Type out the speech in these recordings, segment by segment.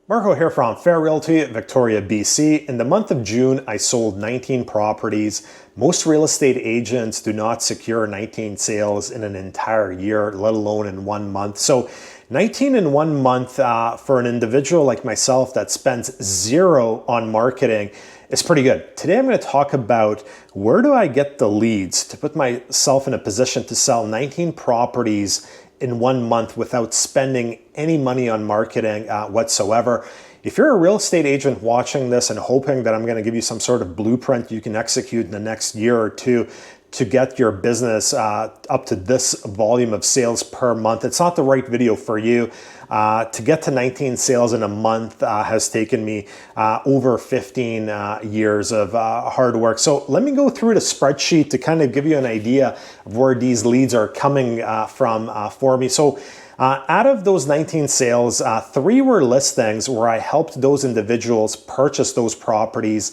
Marko here from Fair Realty, Victoria, BC. In the month of June, I sold 19 properties. Most real estate agents do not secure 19 sales in an entire year, let alone in 1 month. So 19 in 1 month for an individual like myself that spends zero on marketing is pretty good. Today I'm going to talk about where do I get the leads to put myself in a position to sell 19 properties in 1 month without spending any money on marketing whatsoever. If you're a real estate agent watching this and hoping that I'm going to give you some sort of blueprint you can execute in the next year or two to get your business up to this volume of sales per month, it's not the right video for you. To get to 19 sales in a month has taken me over 15 years of hard work. So let me go through the spreadsheet to kind of give you an idea of where these leads are coming from for me. So out of those 19 sales, 3 were listings where I helped those individuals purchase those properties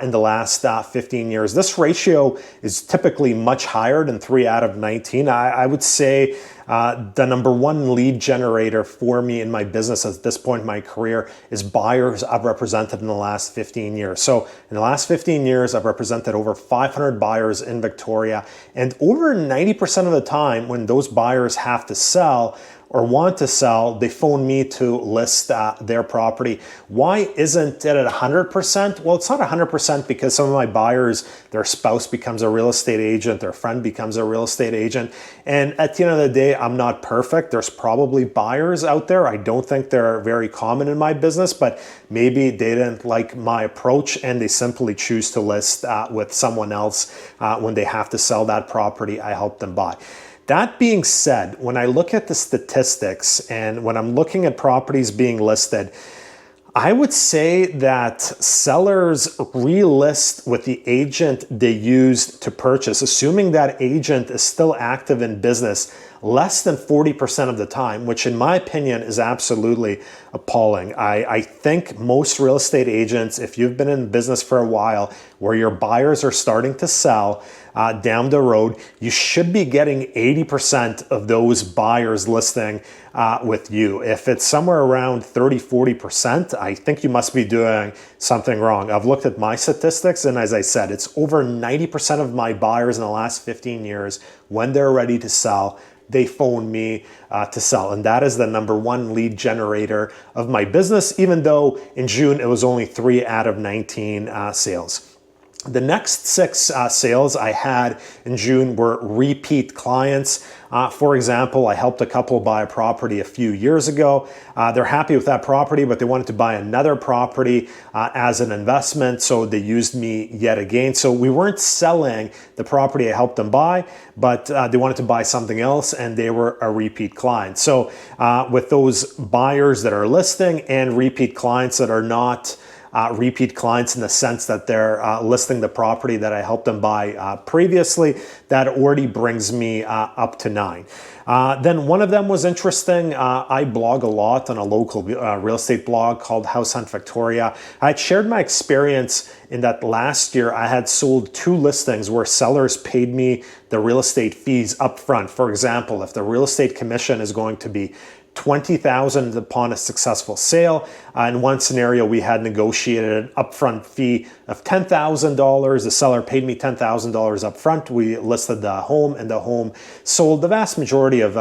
in the last 15 years. This ratio is typically much higher than 3 out of 19. I would say the number one lead generator for me in my business at this point in my career is buyers I've represented in the last 15 years. So in the last 15 years, I've represented over 500 buyers in Victoria, and over 90% of the time when those buyers have to sell or want to sell, they phone me to list their property. Why isn't it at 100%? Well, it's not 100% because some of my buyers, their spouse becomes a real estate agent, their friend becomes a real estate agent. And at the end of the day, I'm not perfect. There's probably buyers out there. I don't think they're very common in my business, but maybe they didn't like my approach and they simply choose to list with someone else when they have to sell that property I help them buy. That being said, when I look at the statistics and when I'm looking at properties being listed, I would say that sellers relist with the agent they used to purchase, assuming that agent is still active in business, less than 40% of the time, which in my opinion is absolutely appalling. I think most real estate agents, if you've been in business for a while, where your buyers are starting to sell down the road, you should be getting 80% of those buyers listing with you. If it's somewhere around 30-40%, I think you must be doing something wrong. I've looked at my statistics, and as I said, it's over 90% of my buyers in the last 15 years, when they're ready to sell, they phone me to sell. And that is the number one lead generator of my business, even though in June it was only 3 out of 19 sales. The next 6 sales I had in June were repeat clients. For example, I helped a couple buy a property a few years ago. They're happy with that property, but they wanted to buy another property as an investment, so they used me yet again. So we weren't selling the property I helped them buy, but they wanted to buy something else, and they were a repeat client. So with those buyers that are listing and repeat clients that are not repeat clients in the sense that they're listing the property that I helped them buy previously, that already brings me up to 9. Then one of them was interesting. I blog a lot on a local real estate blog called House Hunt Victoria. I had shared my experience in that last year I had sold 2 listings where sellers paid me the real estate fees upfront. For example, if the real estate commission is going to be $20,000 upon a successful sale. In one scenario, we had negotiated an upfront fee of $10,000. The seller paid me $10,000 upfront. We listed the home, and the home sold. The vast majority of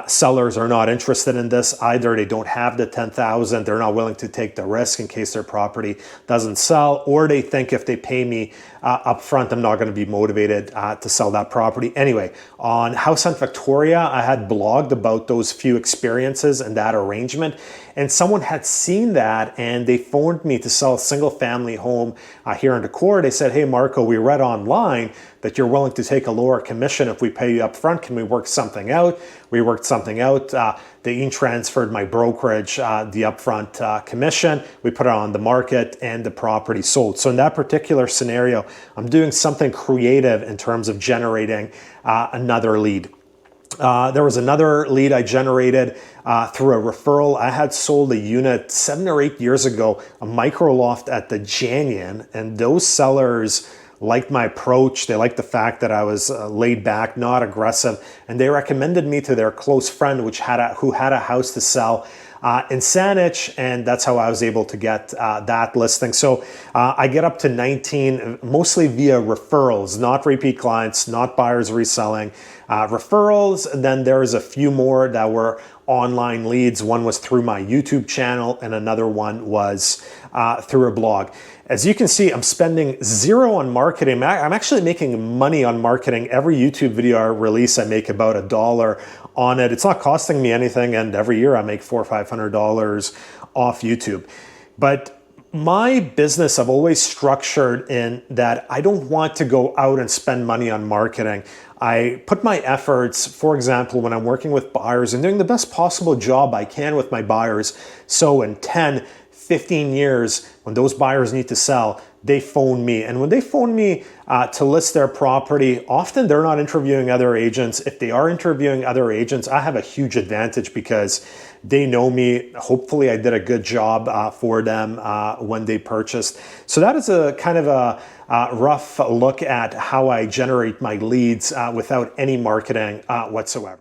sellers are not interested in this. Either they don't have the $10,000, they're not willing to take the risk in case their property doesn't sell, or they think if they pay me upfront, I'm not going to be motivated to sell that property. Anyway, on House Hunt Victoria, I had blogged about those few experiences and that arrangement, and someone had seen that and they phoned me to sell a single family home here in the core. They said, "Hey Marko, we read online that you're willing to take a lower commission if we pay you up front. Can we work something out?" We worked something out. They transferred my brokerage, the upfront commission. We put it on the market and the property sold. So in that particular scenario, I'm doing something creative in terms of generating another lead. There was another lead I generated through a referral. I had sold a unit 7 or 8 years ago, a micro loft at the Janyan, and those sellers liked my approach. They liked the fact that I was laid back, not aggressive, and they recommended me to their close friend, who had a house to sell in Saanich, and that's how I was able to get that listing. So I get up to 19, mostly via referrals, not repeat clients, not buyers reselling, referrals. And then there's a few more that were online leads. One was through my YouTube channel, and another one was through a blog. As you can see, I'm spending zero on marketing. I'm actually making money on marketing. Every YouTube video I release, I make about $1 on it. It's not costing me anything, and every year I make $400 or $500 off YouTube. But my business, I've always structured in that I don't want to go out and spend money on marketing. I put my efforts, for example, when I'm working with buyers and doing the best possible job I can with my buyers. So in 10, 15 years, when those buyers need to sell, they phone me. And when they phone me to list their property, often they're not interviewing other agents. If they are interviewing other agents, I have a huge advantage because they know me. Hopefully I did a good job for them when they purchased. So that is a kind of a rough look at how I generate my leads without any marketing whatsoever.